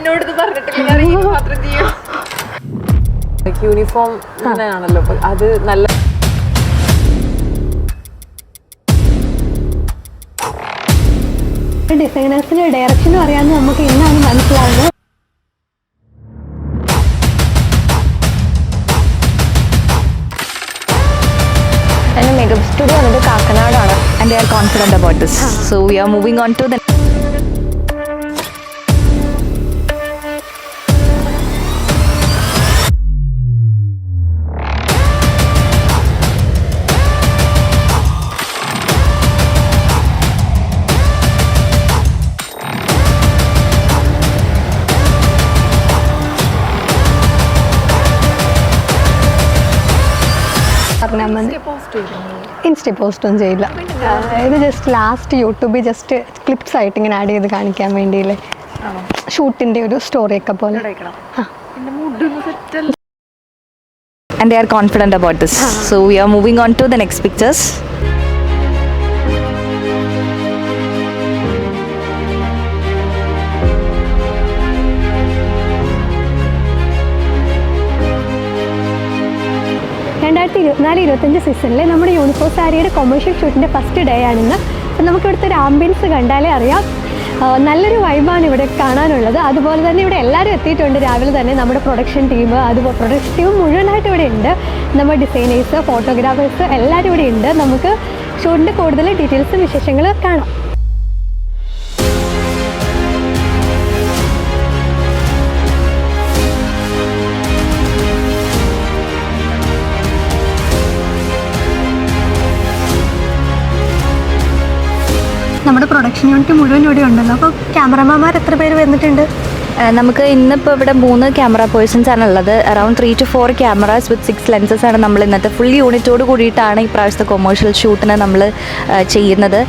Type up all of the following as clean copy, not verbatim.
എന്നോട് ഇത് പറഞ്ഞിട്ടില്ല, മാത്രം ചെയ്യും. യൂണിഫോം ആണല്ലോ, അത് നല്ല ഡിസൈനേഴ്സിന്റെ ഡയറക്ഷനും അറിയാമെന്ന് നമുക്ക് ഇന്നാണ് മനസ്സിലാവുന്നത്. എൻ്റെ മേക്കപ്പ് സ്റ്റുഡിയോ വന്നിട്ട് കാക്കനാടാണ്. And they are confident about this. So we are moving on to the insta post ഒന്നും ചെയ്യില്ല. ഇത് ജസ്റ്റ് ലാസ്റ്റ് യൂട്യൂബിൽ ജസ്റ്റ് ക്ലിപ്സ് ആയിട്ട് ഇങ്ങനെ ആഡ് ചെയ്ത് കാണിക്കാൻ വേണ്ടിയില്ലേ, ഷൂട്ടിൻ്റെ ഒരു സ്റ്റോറിയൊക്കെ പോലെ. and they are confident about this. So we are moving on to the next pictures. രണ്ടായിരത്തി 24-25 സീസണിൽ നമ്മുടെ യൂണിഫോം സാരിയുടെ കൊമേഴ്ഷ്യൽ ഷൂട്ടിൻ്റെ ഫസ്റ്റ് ഡേ ആണിന്ന്. അപ്പം നമുക്ക് ഇവിടുത്തെ ഒരു ആംബിയൻസ് കണ്ടാലേ അറിയാം, നല്ലൊരു വൈബാണ് ഇവിടെ കാണാനുള്ളത്. അതുപോലെ തന്നെ ഇവിടെ എല്ലാവരും എത്തിയിട്ടുണ്ട് രാവിലെ തന്നെ. നമ്മുടെ പ്രൊഡക്ഷൻ ടീം, അതുപോലെ പ്രൊഡക്ഷൻ ടീം മുഴുവനായിട്ട് ഇവിടെ ഉണ്ട്. നമ്മുടെ ഡിസൈനേഴ്സ്, ഫോട്ടോഗ്രാഫേഴ്സ് എല്ലാവരും ഇവിടെ ഉണ്ട്. നമുക്ക് ഷൂട്ടിൻ്റെ കൂടുതൽ ഡീറ്റെയിൽസും വിശേഷങ്ങൾ കാണാം. നമ്മുടെ പ്രൊഡക്ഷൻ യൂണിറ്റ് മുഴുവൻ ഇവിടെ ഉണ്ടല്ലോ. അപ്പോൾ ക്യാമറമാന്മാർ എത്ര പേര് വന്നിട്ടുണ്ട്? നമുക്ക് ഇന്നിപ്പോൾ ഇവിടെ 3 ക്യാമറ പേഴ്സൺസ് ആണ് ഉള്ളത്. Around 3 to 4 cameras with 6 lenses ആണ് നമ്മൾ ഇന്നത്തെ ഫുൾ യൂണിറ്റോട് കൂടിയിട്ടാണ് ഈ പ്രാവശ്യത്തെ കൊമേഴ്ഷ്യൽ ഷൂട്ടിന് നമ്മൾ ചെയ്യുന്നത്.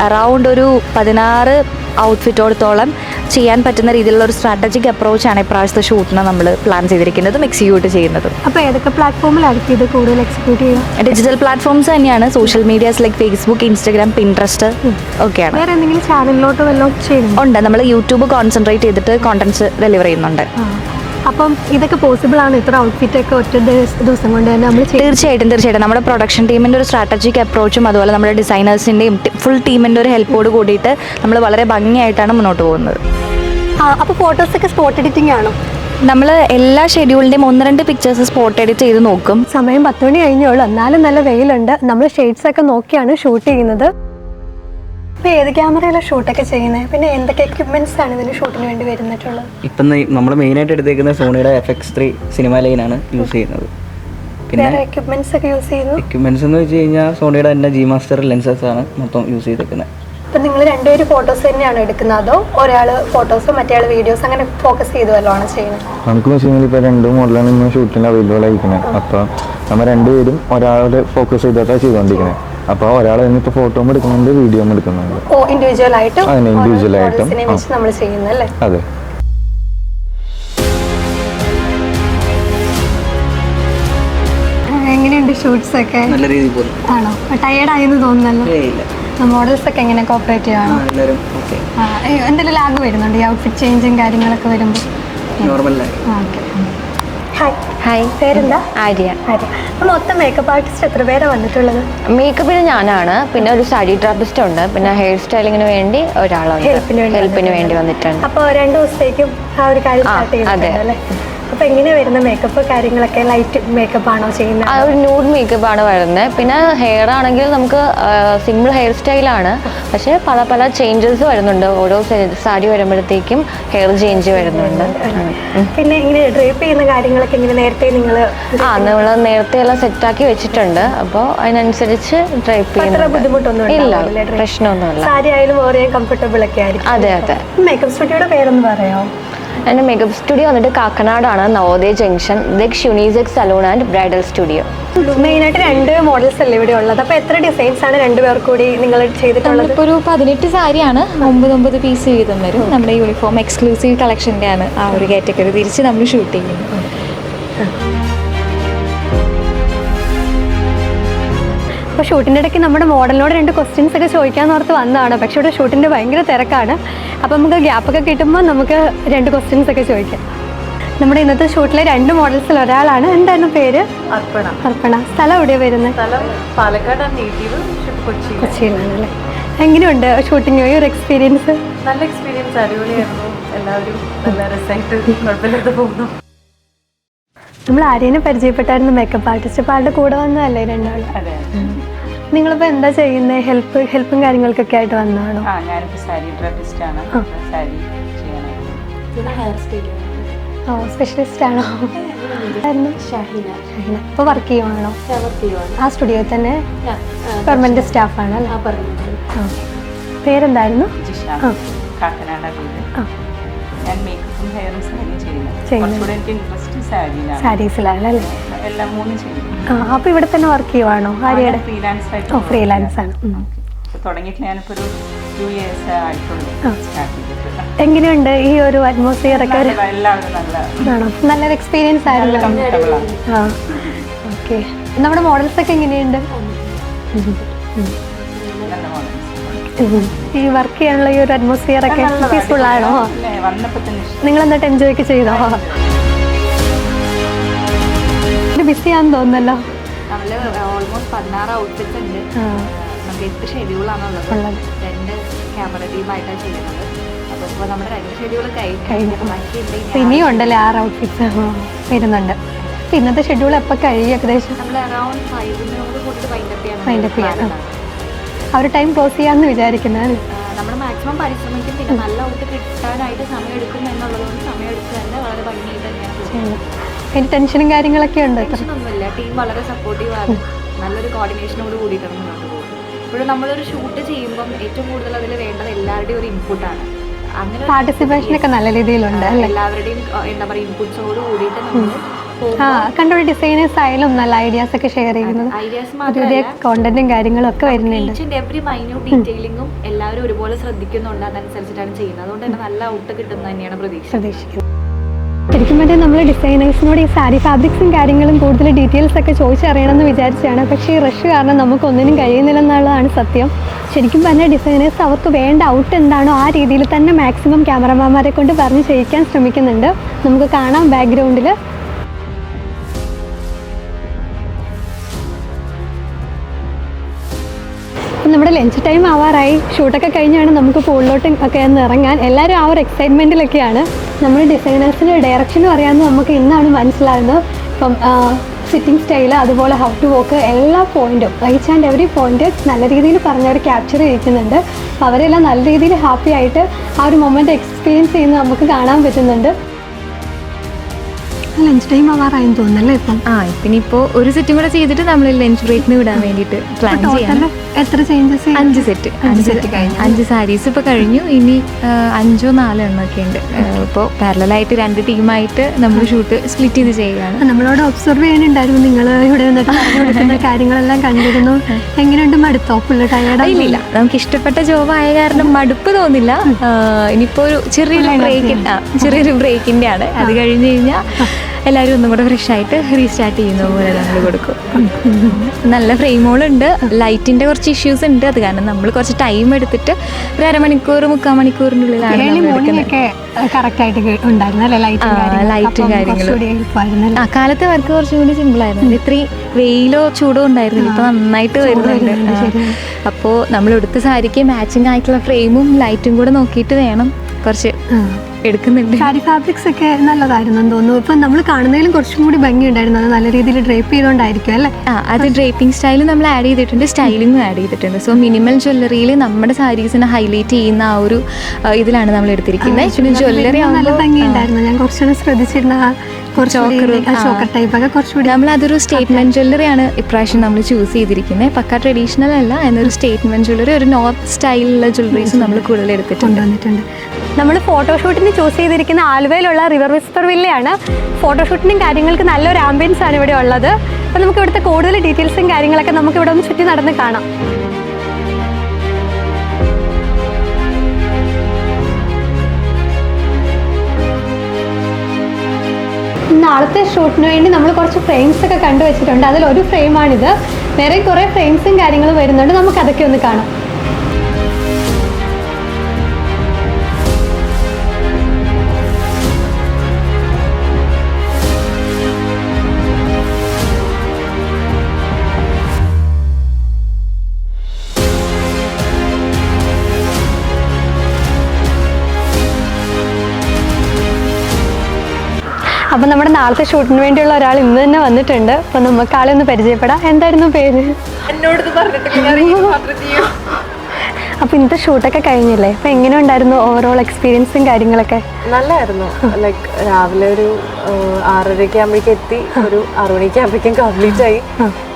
അറൌണ്ട് ഒരു 16 ഔട്ട്ഫിറ്റോടത്തോളം ചെയ്യാൻ പറ്റുന്ന രീതിയിലുള്ള ഒരു സ്ട്രാറ്റജിക് അപ്രോച്ചാണ് ഇപ്രാവശ്യത്തെ ഷൂട്ടിന് നമ്മൾ പ്ലാൻ ചെയ്തിരിക്കുന്നതും എക്സിക്യൂട്ട് ചെയ്യുന്നതും. അപ്പോൾ ഏതൊക്കെ പ്ലാറ്റ്ഫോമിലായിരിക്കും ഇത് കൂടുതൽ എക്സിക്യൂട്ട് ചെയ്യുക? ഡിജിറ്റൽ പ്ലാറ്റ്ഫോംസ് തന്നെയാണ്. Social medias like Facebook, Instagram, Pinterest ഒക്കെയാണ്. വേറെ എന്തെങ്കിലും ചാനലിലോട്ട് വല്ലതും ചെയ്യുന്നുണ്ടോ? ഉണ്ട്. നമ്മൾ യൂട്യൂബ് കോൺസെൻട്രേറ്റ് ചെയ്തിട്ട് കോണ്ടന്റ്സ് ഡെലിവർ ചെയ്യുന്നുണ്ട്. അപ്പം ഇതൊക്കെ പോസിബിൾ ആണ്? ഇത്ര ഔട്ട്ഫിറ്റ് ഒക്കെ ഒറ്റ ദിവസം കൊണ്ട് തന്നെ നമ്മൾ തീർച്ചയായിട്ടും നമ്മുടെ പ്രൊഡക്ഷൻ ടീമിൻ്റെ ഒരു സ്ട്രാറ്റജിക് അപ്രോച്ചും അതുപോലെ നമ്മുടെ ഡിസൈനേഴ്സിൻ്റെയും ഫുൾ ടീമിൻ്റെ ഒരു ഹെൽപ്പോട് കൂടിയിട്ട് നമ്മൾ വളരെ ഭംഗിയായിട്ടാണ് മുന്നോട്ട് പോകുന്നത്. അപ്പോൾ ഫോട്ടോസൊക്കെ സ്പോട്ട് എഡിറ്റിംഗ് ആണോ? നമ്മൾ എല്ലാ ഷെഡ്യൂളിൻ്റെയും 1-2 പിക്ചേഴ്സ് സ്പോട്ട് എഡിറ്റ് ചെയ്ത് നോക്കും. സമയം 10 മണി കഴിഞ്ഞോളൂ, എന്നാലും നല്ല വെയിലുണ്ട്. നമ്മൾ ഷെയ്ഡ്സ് ഒക്കെ നോക്കിയാണ് ഷൂട്ട് ചെയ്യുന്നത്. ഇപ്പോൾ ഏത് ക്യാമറയിലാണ് ഷൂട്ടൊക്കെ ചെയ്യുന്നത്? പിന്നെ എന്തൊക്കെ എക്യുപ്മെന്റ്സ് ആണ് ഇതിന് ഷൂട്ടിന് വേണ്ടി വരുന്നിട്ടുള്ളത്? ഇപ്പം നമ്മൾ മെയിനായിട്ട് എടുത്തേക്കുന്ന സോണിയുടെ FX3 സിനിമ ലൈനാണ് യൂസ് ചെയ്യുന്നത്. പിന്നെ എക്യുപ്മെന്റ്സ് ഒക്കെ യൂസ് ചെയ്യുന്നു. എക്യുപ്മെന്റ്സ് എന്ന് വെച്ച് കഴിഞ്ഞാൽ സോണിയുടെ തന്നെ G Master ലെൻസസ് ആണ് മൊത്തം യൂസ് ചെയ്തേക്കുന്നത്. അപ്പം നിങ്ങൾ രണ്ടുപേരും ഫോട്ടോസ് തന്നെയാണ് എടുക്കുന്നത്, അതോ ഒരാൾ ഫോട്ടോസോ മറ്റേ വീഡിയോസ് അങ്ങനെ ഫോക്കസ് ചെയ്ത് വല്ലതാണ് ചെയ്യുന്നത്? നമുക്ക് മെഷീനിൽ ഇപ്പോൾ 2 മോഡലാണ് ഇന്ന് ഷൂട്ടിന് അവൈലബിൾ ആയിരിക്കുന്നത്. അപ്പോൾ നമ്മൾ രണ്ടുപേരും ഒരാളുടെ ഫോക്കസ് ചെയ്തിട്ടാണ് ചെയ്തുകൊണ്ടിരിക്കുന്നത്. അപ്പോൾ ഒരാൾ ഇപ്പോൾ ഫോട്ടോ എടുക്കുന്നുണ്ട്, വീഡിയോ എടുക്കുന്നുണ്ട്. ഇൻഡിവിജ്വൽ ആയിട്ടും ഇൻഡിവിജ്വലായിട്ടും നമ്മൾ ചെയ്യുന്നല്ലേ? അതെ. എങ്ങനെയുണ്ട് ഷൂട്ട്സ് ഒക്കെ? നല്ല രീതിയിൽ പോകുന്നു. ആണോ? ടയേർഡായെന്ന് തോന്നുന്നല്ലോ. മോഡൽസ് ഒക്കെ എങ്ങനെ കോപ്പറേറ്റ് ചെയ്യണോ? എന്തെങ്കിലും ലാഗ് വരുന്നുണ്ട് ഈ ഔട്ട്ഫിറ്റ് ചേഞ്ചും കാര്യങ്ങളൊക്കെ വരുമ്പോൾ? ഹായ്, പേരെന്താ? ആര്യ. അപ്പം മൊത്തം മേക്കപ്പ് ആർട്ടിസ്റ്റ് എത്ര പേരാണ് വന്നിട്ടുള്ളത്? മേക്കപ്പിന് ഞാനാണ്, പിന്നെ ഒരു സാരി ട്രാപ്പിസ്റ്റ് ഉണ്ട്, പിന്നെ ഹെയർ സ്റ്റൈലിങ്ങിന് വേണ്ടി ഒരാളുണ്ട്, ഹെൽപ്പിന് വേണ്ടി വന്നിട്ടുണ്ട്. അപ്പോൾ 2 ദിവസത്തേക്കും ആ ഒരു കാര്യം സ്റ്റാർട്ട് ചെയ്യുന്നുണ്ടല്ലേ? അപ്പോൾ എങ്ങനെ വരുന്ന മേക്കപ്പ് കാര്യങ്ങളൊക്കെ? ലൈറ്റ് മേക്കപ്പ് ആണോ ചെയ്യുന്നത്? ആ ഒരു ന്യൂഡ് മേക്കപ്പ് ആണ് വരുന്നത്. പിന്നെ ഹെയർ ആണെങ്കിൽ നമുക്ക് സിമ്പിൾ ഹെയർ സ്റ്റൈലാണ്, പക്ഷേ പല ചേഞ്ചസ് വരുന്നുണ്ട്. ഓരോ സാരി വരുമ്പോഴത്തേക്കും ഹെയർ ചേഞ്ച് വരുന്നുണ്ട്. പിന്നെ ഇങ്ങനെ ഡ്രേപ്പ് ചെയ്യുന്ന കാര്യങ്ങളൊക്കെ ഇങ്ങനെ നേരത്തെ നമ്മൾ നേരത്തെ എല്ലാം സെറ്റാക്കി വെച്ചിട്ടുണ്ട്. അപ്പോൾ അതിനനുസരിച്ച് ഡ്രൈപ്പ് ചെയ്യുന്ന ബുദ്ധിമുട്ടൊന്നും ഇല്ല, പ്രശ്നമൊന്നുമില്ല. സാരി ആയാലും വേറെ കംഫർട്ടബിൾ ഒക്കെ ആയിരിക്കും. അതെ. മേക്കപ്പ് സ്റ്റുഡിയോയുടെ പേരൊന്ന് പറയാമോ? എൻ്റെ മേക്കപ്പ് സ്റ്റുഡിയോ വന്നിട്ട് കാക്കനാടാണ്, Navodaya junction, Daksh unisex salon and bridal studio. മെയിനായിട്ട് 2 മോഡൽസ് അല്ലേ ഇവിടെ ഉള്ളത്? അപ്പോൾ എത്ര ഡിസൈൻസ് ആണ് 2 പേർ കൂടി നിങ്ങൾ ചെയ്തിട്ടുള്ളത്? ഇപ്പോൾ ഒരു 18 സാരിയാണ്, 9 പീസ് വീതം വരും. നമ്മുടെ യൂണിഫോം എക്സ്ക്ലൂസീവ് കളക്ഷൻ്റെ ആണ് ആ ഒരു കാറ്റഗറി തിരിച്ച് നമ്മൾ ഷൂട്ട് ചെയ്യുന്നത്. അപ്പോൾ ഷൂട്ടിൻ്റെ ഇടയ്ക്ക് നമ്മുടെ മോഡലിനോട് 2 ക്വസ്റ്റ്യൻസ് ഒക്കെ ചോദിക്കാമെന്ന് ഓർത്ത് വന്നതാണ്. പക്ഷേ ഇവിടെ ഷൂട്ടിൻ്റെ ഭയങ്കര തിരക്കാണ്. അപ്പോൾ നമുക്ക് ഗ്യാപ്പൊക്കെ കിട്ടുമ്പോൾ നമുക്ക് 2 ക്വസ്റ്റ്യൻസ് ഒക്കെ ചോദിക്കാം. നമ്മുടെ ഇന്നത്തെ ഷൂട്ടിലെ 2 മോഡൽസിൽ ഒരാളാണ്. എന്തായിരുന്നു പേര്? അർപ്പണ. സ്ഥലം എവിടെയാണ് വരുന്നത്? സ്ഥലം പാലക്കാടാണ്, നേറ്റീവ് കൊച്ചിയിലാണ് അല്ലേ? എങ്ങനെയുണ്ട് ഷൂട്ടിങ് ഈ ഒരു എക്സ്പീരിയൻസ്? നല്ല എക്സ്പീരിയൻസ്, അടിപൊളിയായിരുന്നു. എല്ലാവരും നല്ല രസമായിട്ട് കുഴപ്പമില്ലാതെ പോകുന്നു. നമ്മൾ ആര്യനെ പരിചയപ്പെട്ടായിരുന്നു, മേക്കപ്പ് ആർട്ടിസ്റ്റ്. അപ്പോൾ ആളുടെ കൂടെ വന്നതല്ലേ രണ്ടാളും? അതെ. നിങ്ങളിപ്പോൾ എന്താ ചെയ്യുന്നത്? ഹെൽപ്പും കാര്യങ്ങൾക്കൊക്കെ ആയിട്ട് വന്നതാണോ? ഞാനിപ്പോൾ സാരി ഡ്രപ്പിസ്റ്റാണ്. സാരി ചെയ്യാനായിട്ട്. ഓ, സ്പെഷ്യലിസ്റ്റ് ആണോ? ഷാഹിന. ഇപ്പോൾ വർക്ക് ചെയ്യുവാണോ? ആ സ്റ്റുഡിയോയിൽ തന്നെ പെർമനന്റ് സ്റ്റാഫാണ് അല്ലേ? പേരെന്തായിരുന്നു? കാക്കനാട വീട്. ഞാൻ മേക്കപ്പും ഹെയറും സാരിയും ചെയ്യുന്നത്. എനിക്ക് ഇൻട്രസ്റ്റ് സാരീസിലാണ് അല്ലേ? എല്ലാം 3 ചെയ്യും. അപ്പോൾ ഇവിടെ തന്നെ വർക്ക് ചെയ്യുവാണോ ആര്യയുടെ? ഫ്രീലാൻസ് ആയിട്ട്. ഓ, ഫ്രീലാൻസ് ആണ്. തുടങ്ങിയിട്ട് ഞാനിപ്പോൾ ഒരു 2 years ആയിട്ടുള്ളൂ സ്റ്റാർട്ട് ചെയ്തിട്ട്. എങ്ങനെയുണ്ട് ഈ ഒരു അറ്റ്മോസ്ഫിയർ ഒക്കെ? എല്ലാവരും നല്ല ആണോ? നല്ലൊരു എക്സ്പീരിയൻസ് ആയിരുന്നു. ആ, ഓക്കെ. നമ്മുടെ മോഡൽസ് ഒക്കെ എങ്ങനെയുണ്ട്? നല്ല മോഡൽസ്. ഈ വർക്ക് ചെയ്യാനുള്ള ഈ ഒരു അറ്റ്മോസ്ഫിയർ ഒക്കെ പീസ്ഫുൾ ആണോ? വന്നപ്പോൾ തന്നെ നിങ്ങൾ എന്നിട്ട് എൻജോയ് ഒക്കെ ചെയ്തോ? ബിസി ആണെന്ന് തോന്നുന്നല്ലോ. നമ്മൾ ഓൾമോസ്റ്റ് 16 ഔട്ട്ഫിറ്റ്സ് ഉണ്ട്. നമുക്ക് 8 ഷെഡ്യൂളാണുള്ളത്. 2 ക്യാമറ ടീമായിട്ടാണ് ചെയ്യുന്നത്. അപ്പോൾ ഇപ്പോൾ നമ്മുടെ 2 ഷെഡ്യൂൾ കഴിഞ്ഞു. ഇനിയും ഉണ്ടല്ലേ 6 ഔട്ട്ഫിറ്റ്സ് വരുന്നുണ്ട്. അപ്പോൾ ഇന്നത്തെ ഷെഡ്യൂൾ എപ്പോൾ കഴിയും ഏകദേശം? നമ്മൾ അറൗണ്ട് 5 കൂടി വൈൻഡപ്പ് ചെയ്യാം. അവർ ടൈം ക്ലോസ് ചെയ്യാമെന്ന് വിചാരിക്കുന്നത്. നമ്മൾ മാക്സിമം പരിശ്രമിക്കും. പിന്നെ നല്ല ഔട്ട് കിട്ടാനായിട്ട് സമയം എടുക്കും എന്നുള്ളതുകൊണ്ട് സമയം എടുത്ത് തന്നെ വളരെ ഭംഗിയായിട്ട് തന്നെയാണ്. അതിന് ടെൻഷനും കാര്യങ്ങളൊക്കെ ഉണ്ട്? ടെൻഷനൊന്നുമില്ല. ടീം വളരെ സപ്പോർട്ടീവാണ്. നല്ലൊരു കോർഡിനേഷനോട് കൂടിയിട്ടാണ് മുന്നോട്ട് പോകുന്നത്. ഇപ്പോഴും നമ്മളൊരു ഷൂട്ട് ചെയ്യുമ്പം ഏറ്റവും കൂടുതൽ അതിൽ വേണ്ടത് എല്ലാവരുടെയും ഒരു ഇൻപുട്ടാണ്. അങ്ങനെ പാർട്ടിസിപ്പേഷനൊക്കെ നല്ല രീതിയിലുണ്ട് അല്ലേ? എല്ലാവരുടെയും എന്താ പറയുക ഇൻപുട്സോട് കൂടിയിട്ട് നമ്മൾ കണ്ടൊരു ഡിസൈനേഴ്സ് ആയാലും നല്ല ഐഡിയാസ് ഒക്കെ ഷെയർ ചെയ്യുന്നത്, പുതിയ കോണ്ടന്റും കാര്യങ്ങളും ഒക്കെ വരുന്നുണ്ട്. എവറി മൈന്യൂട്ട് ഡീറ്റെയിലിംഗും എല്ലാവരും ഒരുപോലെ ശ്രദ്ധിക്കുന്നുണ്ട്. അതനുസരിച്ചിട്ടാണ് ചെയ്യുന്നത്. അതുകൊണ്ട് തന്നെ നല്ല ഔട്ട് കിട്ടുന്നത് തന്നെയാണ് പ്രതീക്ഷിക്കുന്നത്. ശരിക്കും പറഞ്ഞാൽ നമ്മൾ ഡിസൈനേഴ്സിനോട് ഈ സാരി ഫാബ്രിക്സും കാര്യങ്ങളും കൂടുതൽ ഡീറ്റെയിൽസ് ഒക്കെ ചോദിച്ചറിയണമെന്ന് വിചാരിച്ചാണ്. പക്ഷേ ഈ റഷ് കാരണം നമുക്കൊന്നിനും കഴിയുന്നില്ലെന്നുള്ളതാണ് സത്യം. ശരിക്കും പറഞ്ഞാൽ ഡിസൈനേഴ്സ് അവർക്ക് വേണ്ട ഔട്ട് എന്താണോ ആ രീതിയിൽ തന്നെ മാക്സിമം ക്യാമറമാന്മാരെ കൊണ്ട് പറഞ്ഞ് ചെയ്യിക്കാൻ ശ്രമിക്കുന്നുണ്ട്. നമുക്ക് കാണാം ബാക്ക്ഗ്രൗണ്ടിൽ. നമ്മുടെ ലഞ്ച് ടൈം ആവാറായി. ഷൂട്ടൊക്കെ കഴിഞ്ഞാണ് നമുക്ക് പൂളിലോട്ട് ഒക്കെ ഒന്ന് ഇറങ്ങാൻ. എല്ലാവരും ആ ഒരു എക്സൈറ്റ്മെൻറ്റിലൊക്കെയാണ്. നമ്മൾ ഡിസൈനേഴ്സിൻ്റെ ഡയറക്ഷനും അറിയാമെന്ന് നമുക്ക് ഇന്നാണ് മനസ്സിലാകുന്നത്. ഇപ്പം സിറ്റിംഗ് സ്റ്റൈല്, അതുപോലെ ഹൗ ടു വോക്ക്, എല്ലാ പോയിൻറ്റും ഈച്ച് ആൻഡ് എവറി പോയിൻറ്റ് നല്ല രീതിയിൽ പറഞ്ഞവർ ക്യാപ്ചർ ചെയ്യിക്കുന്നുണ്ട്. അപ്പോൾ അവരെല്ലാം നല്ല രീതിയിൽ ഹാപ്പി ആയിട്ട് ആ ഒരു മൊമെൻ്റ് എക്സ്പീരിയൻസ് ചെയ്യുന്നത് നമുക്ക് കാണാൻ പറ്റുന്നുണ്ട്. ലഞ്ച് ടൈം ആവാറായെന്ന് തോന്നുന്നല്ലേ ഇപ്പം? ഇനിയിപ്പോൾ ഒരു സെറ്റും കൂടെ ചെയ്തിട്ട് നമ്മൾ ലഞ്ച് ബ്രേക്കിന് വിടാൻ വേണ്ടിയിട്ട് പ്ലാൻ ചെയ്യാം. എത്ര ചേഞ്ചസ്? 5 സെറ്റ് 5 സാരീസ് ഇപ്പോൾ കഴിഞ്ഞു. ഇനി 5 or 4 എണ്ണമൊക്കെ ഉണ്ട്. ഇപ്പോൾ പാരലായിട്ട് 2 ടീമായിട്ട് നമ്മൾ ഷൂട്ട് സ്പ്ലിറ്റ് ചെയ്ത് ചെയ്യുകയാണ്. നമ്മളോട് ഒബ്സർവ് ചെയ്യാനുണ്ടായിരുന്നു. നിങ്ങൾ ഇവിടെ വന്നിട്ട് കാര്യങ്ങളെല്ലാം കണ്ടിരുന്നു. എങ്ങനെയുണ്ട്? മടുത്തോ? Full tired? ഇല്ല, നമുക്ക് ഇഷ്ടപ്പെട്ട ജോബായ കാരണം മടുപ്പ് തോന്നില്ല. ഇനിയിപ്പോൾ ഒരു ചെറിയൊരു ബ്രേക്കിൻ്റെ ആണ്. അത് കഴിഞ്ഞ് കഴിഞ്ഞാൽ എല്ലാവരും ഒന്നും കൂടെ ഫ്രഷ് ആയിട്ട് റീസ്റ്റാർട്ട് ചെയ്യുന്ന പോലെ നമ്മൾ കൊടുക്കും. നല്ല ഫ്രെയിമുകളുണ്ട്. ലൈറ്റിൻ്റെ കുറച്ച് ഇഷ്യൂസ് ഉണ്ട്. അത് കാരണം നമ്മൾ കുറച്ച് ടൈം എടുത്തിട്ട് ഒരു 1/2 മണിക്കൂർ 3/4 മണിക്കൂറിനുള്ളിലാണ് ലൈറ്റും കാര്യങ്ങളും. കാലത്തെ വർക്ക് കുറച്ചും കൂടി സിമ്പിളായിരുന്നു. ഇത്രയും വെയിലോ ചൂടോ ഉണ്ടായിരുന്നില്ല. ഇപ്പോൾ നന്നായിട്ട് വരുന്നുണ്ട്. അപ്പോൾ നമ്മൾ എടുത്ത സാരിക്ക് മാച്ചിങ് ആയിട്ടുള്ള ഫ്രെയിമും ലൈറ്റും കൂടെ നോക്കിയിട്ട് വേണം കുറച്ച് എടുക്കുന്നുണ്ട്. സാരി ഫാബ്രിക്സ് ഒക്കെ നല്ലതായിരുന്നു തോന്നുന്നു. ഇപ്പം നമ്മൾ കാണുന്നതിലും കുറച്ചും കൂടി ഭംഗിയുണ്ടായിരുന്നു. അത് നല്ല രീതിയിൽ ഡ്രേപ്പ് ചെയ്തുകൊണ്ടായിരിക്കും അല്ലേ? അത് ഡ്രേപ്പിംഗ് സ്റ്റൈൽ നമ്മൾ ആഡ് ചെയ്തിട്ടുണ്ട്, സ്റ്റൈലിങ്ങും ആഡ് ചെയ്തിട്ടുണ്ട്. സോ മിനിമൽ ജ്വല്ലറിയിൽ നമ്മുടെ സാരീസിനെ ഹൈലൈറ്റ് ചെയ്യുന്ന ആ ഒരു ഇതിലാണ് നമ്മൾ എടുത്തിരിക്കുന്നത്. പിന്നെ ജ്വല്ലറി നല്ല ഭംഗിയുണ്ടായിരുന്നു. ഞാൻ കുറച്ചുകൂടി ശ്രദ്ധിച്ചിരുന്ന നമ്മൾ അതൊരു സ്റ്റേറ്റ്മെന്റ് ജ്വല്ലറിയാണ് ഇപ്രാവശ്യം നമ്മൾ ചൂസ് ചെയ്തിരിക്കുന്നത്. പക്ക ട്രഡീഷണൽ അല്ല, എന്നൊരു സ്റ്റേറ്റ്മെന്റ് ജ്വല്ലറി, ഒരു നോർത്ത് സ്റ്റൈലിലുള്ള ജ്വല്ലറീസ് നമ്മൾ കൂടുതൽ എടുത്തിട്ടുണ്ട്. നമ്മൾ ഫോട്ടോഷൂട്ടിന് ചൂസ് ചെയ്തിരിക്കുന്ന ആലുവയിലുള്ള റിവർ വിസ്പർ വില്ലയാണ്. ഫോട്ടോഷൂട്ടിനും കാര്യങ്ങൾക്ക് നല്ലൊരു ആംബിയൻസ് ആണ് ഇവിടെ ഉള്ളത്. അപ്പോൾ നമുക്ക് ഇവിടുത്തെ കൂടുതൽ ഡീറ്റെയിൽസും കാര്യങ്ങളൊക്കെ നമുക്ക് ഇവിടെ ഒന്ന് ചുറ്റി നടന്ന് കാണാം. നാളത്തെ ഷൂട്ടിന് വേണ്ടി നമ്മൾ കുറച്ച് ഫ്രെയിംസ് ഒക്കെ കണ്ടുവച്ചിട്ടുണ്ട്. അതിലൊരു ഫ്രെയിമാണിത്. വേറെ കുറേ ഫ്രെയിംസും കാര്യങ്ങളും വരുന്നുണ്ട്, നമുക്ക് അതൊക്കെ ഒന്ന് കാണാം. അപ്പം നമ്മുടെ നാളത്തെ ഷൂട്ടിന് വേണ്ടിയുള്ള ഒരാൾ ഇന്ന് തന്നെ വന്നിട്ടുണ്ട്. അപ്പം നമുക്ക് ആളെ ഒന്ന് പരിചയപ്പെടാം. എന്തായിരുന്നു പേര്? അപ്പോൾ ഇന്നത്തെ ഷൂട്ടൊക്കെ കഴിഞ്ഞില്ലേ? അപ്പോൾ എങ്ങനെ ഉണ്ടായിരുന്നു ഓവറോൾ എക്സ്പീരിയൻസും കാര്യങ്ങളൊക്കെ? നല്ലായിരുന്നു. ലൈക്ക് രാവിലെ ഒരു 6:30 ആകുമ്പോഴേക്കും എത്തി, ഒരു 6 മണിക്ക് ആകുമ്പോഴേക്കും കംപ്ലീറ്റ് ആയി.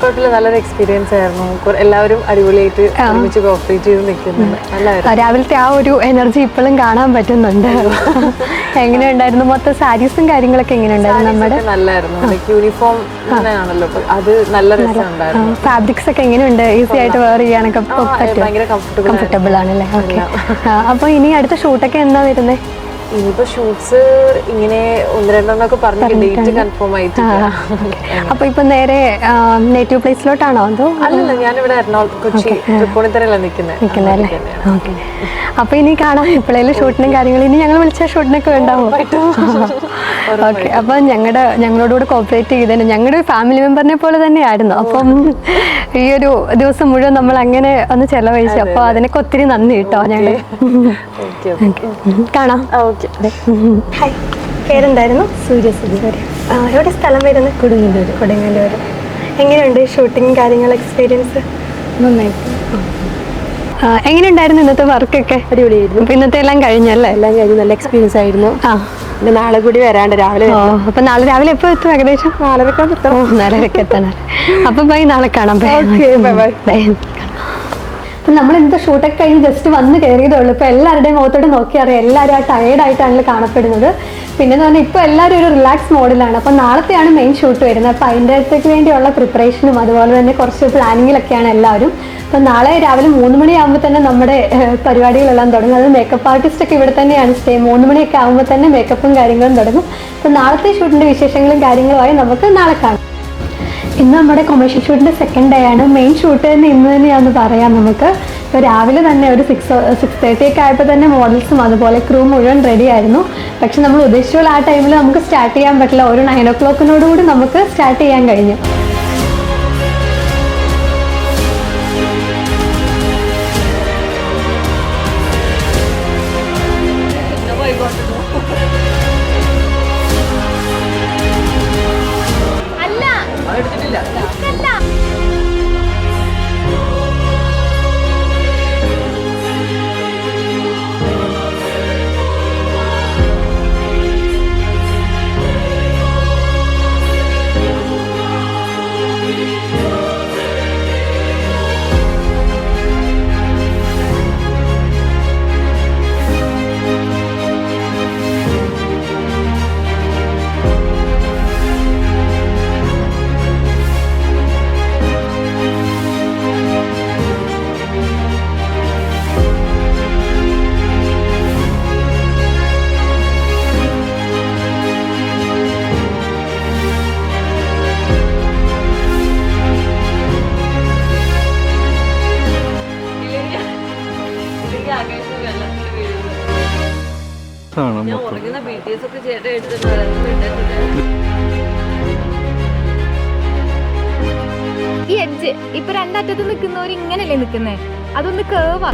കുഴപ്പമില്ല, നല്ലൊരു എക്സ്പീരിയൻസ് ആയിരുന്നു. എല്ലാവരും അടിപൊളിയായിട്ട് ഒരുമിച്ച് കോപ്പറേറ്റ് ചെയ്ത് നിൽക്കുന്നുണ്ട്. നല്ലതായിരുന്നു. രാവിലത്തെ ആ ഒരു എനർജി ഇപ്പോഴും കാണാൻ പറ്റുന്നുണ്ട്. എങ്ങനെയുണ്ടായിരുന്നു മൊത്തം സാരീസും കാര്യങ്ങളൊക്കെ? എങ്ങനെയുണ്ടായിരുന്നു? നമ്മുടെ നല്ലായിരുന്നു. ലൈക്ക് യൂണിഫോം ആണല്ലോ, അത് നല്ല രസമുണ്ടായിരുന്നു. ഫാബ്രിക്സ് ഒക്കെ എങ്ങനെയുണ്ട്? ഈസി ആയിട്ട് വെയർ ചെയ്യാനൊക്കെ ഭയങ്കര കംഫർട്ടബിൾ ആണല്ലേ? ഓക്കെ. അപ്പോൾ ഇനി അടുത്ത ഷൂട്ടൊക്കെ എന്നാ വരുന്നത്? ഇനിയിപ്പോ ഷൂട്ട്സ് ഇങ്ങനെ 1-2 പറഞ്ഞു, ഡേറ്റ് കൺഫേം ആയിട്ടില്ല. അപ്പൊ ഇപ്പൊ നേരെ നേറ്റീവ് പ്ലേസിലോട്ടാണോ അതോ? അല്ലല്ല, ഞാനിവിടെ എറണാകുളം കൊച്ചി തൃപ്പൂണിത്തറയിലാണ് നിൽക്കുന്നത്. ഓക്കെ. അപ്പൊ ഇനി കാണാം എപ്പോഴേലും ഷൂട്ടിനും കാര്യങ്ങളും. ഇനി ഞങ്ങൾ വിളിച്ച ഷൂട്ടിനൊക്കെ ഉണ്ടാവും. ഓക്കെ. അപ്പൊ ഞങ്ങളോടുകൂടെ കോപ്പറേറ്റ് ചെയ്തതിന് ഞങ്ങളുടെ ഫാമിലി മെമ്പറിനെ പോലെ തന്നെയായിരുന്നു. അപ്പം ഈ ഒരു ദിവസം മുഴുവൻ നമ്മൾ അങ്ങനെ ഒന്ന് ചെലവഴിച്ചു. അപ്പൊ അതിനൊക്കെ ഒത്തിരി നന്ദി കേട്ടോ. ഞങ്ങൾ കാണാം. ഹായ്, പേരെന്തായിരുന്നു? സൂര്യസുധി. എവിടെ സ്ഥലം വരുന്നത്? കൊടുങ്ങല്ലൂർ. എങ്ങനെയുണ്ട് ഷൂട്ടിങ് കാര്യങ്ങൾ എക്സ്പീരിയൻസ്? നന്നായിട്ട്. എങ്ങനെയുണ്ടായിരുന്നു ഇന്നത്തെ വർക്കൊക്കെ? അടിപൊളിയായിരുന്നു. അപ്പൊ ഇന്നത്തെ എല്ലാം കഴിഞ്ഞല്ലേ? എല്ലാം കഴിഞ്ഞ് നല്ല എക്സ്പീരിയൻസ് ആയിരുന്നു. പിന്നെ നാളെ കൂടി വരാണ്ട് രാവിലെ. അപ്പൊ നാളെ രാവിലെ എപ്പോ എത്തും? ഏകദേശം 4:30 എത്തണം. അപ്പൊ ബൈ, നാളെ കാണാം. ബൈ. അപ്പം നമ്മൾ ഇന്നത്തെ ഷൂട്ടൊക്കെ കഴിഞ്ഞ് ജസ്റ്റ് വന്ന് കയറിയതേ ഉള്ളൂ. ഇപ്പോൾ എല്ലാവരുടെയും മുഖത്തോട്ട് നോക്കി അറിയാം, എല്ലാവരും ആ ടയേർഡായിട്ടാണ് കാണപ്പെടുന്നത്. പിന്നെന്ന് പറഞ്ഞാൽ ഇപ്പോൾ എല്ലാവരും ഒരു റിലാക്സ് മോഡിലാണ്. അപ്പം നാളത്തെയാണ് മെയിൻ ഷൂട്ട് വരുന്നത്. അപ്പോൾ അതിൻ്റെ അടുത്തേക്ക് വേണ്ടിയുള്ള പ്രിപ്പറേഷനും അതുപോലെ തന്നെ കുറച്ച് പ്ലാനിങ്ങിലൊക്കെയാണ് എല്ലാവരും. അപ്പം നാളെ രാവിലെ 3 മണിയാകുമ്പോൾ തന്നെ നമ്മുടെ പരിപാടികളെല്ലാം തുടങ്ങും. അത് മേക്കപ്പ് ആർട്ടിസ്റ്റൊക്കെ ഇവിടെ തന്നെയാണ് സ്റ്റേ. 3 മണിയൊക്കെ ആകുമ്പോൾ തന്നെ മേക്കപ്പും കാര്യങ്ങളും തുടങ്ങും. അപ്പം നാളത്തെ ഷൂട്ടിൻ്റെ വിശേഷങ്ങളും കാര്യങ്ങളുമായി നമുക്ക് നാളെ കാണാം. ഇന്ന് നമ്മുടെ കൊമേഴ്ഷ്യൽ ഷൂട്ടിൻ്റെ സെക്കൻഡ് ഡേ ആണ്. മെയിൻ ഷൂട്ട് തന്നെ ഇന്ന് തന്നെയാണെന്ന് പറയാം നമുക്ക്. ഇപ്പോൾ രാവിലെ തന്നെ ഒരു 6:30 ഒക്കെ ആയപ്പോൾ തന്നെ മോഡൽസും അതുപോലെ ക്രൂ മുഴുവൻ റെഡി ആയിരുന്നു. പക്ഷെ നമ്മൾ ഉദ്ദേശിച്ചുള്ള ആ ടൈമിൽ നമുക്ക് സ്റ്റാർട്ട് ചെയ്യാൻ പറ്റില്ല. ഒരു 9 o'clock കൂടി നമുക്ക് സ്റ്റാർട്ട് ചെയ്യാൻ കഴിഞ്ഞു. ഈ എഡ്ജ് ഇപ്പൊ രണ്ടറ്റത്ത് നിൽക്കുന്നവർ ഇങ്ങനല്ലേ നിൽക്കുന്നേ, അതൊന്ന് കേവാ.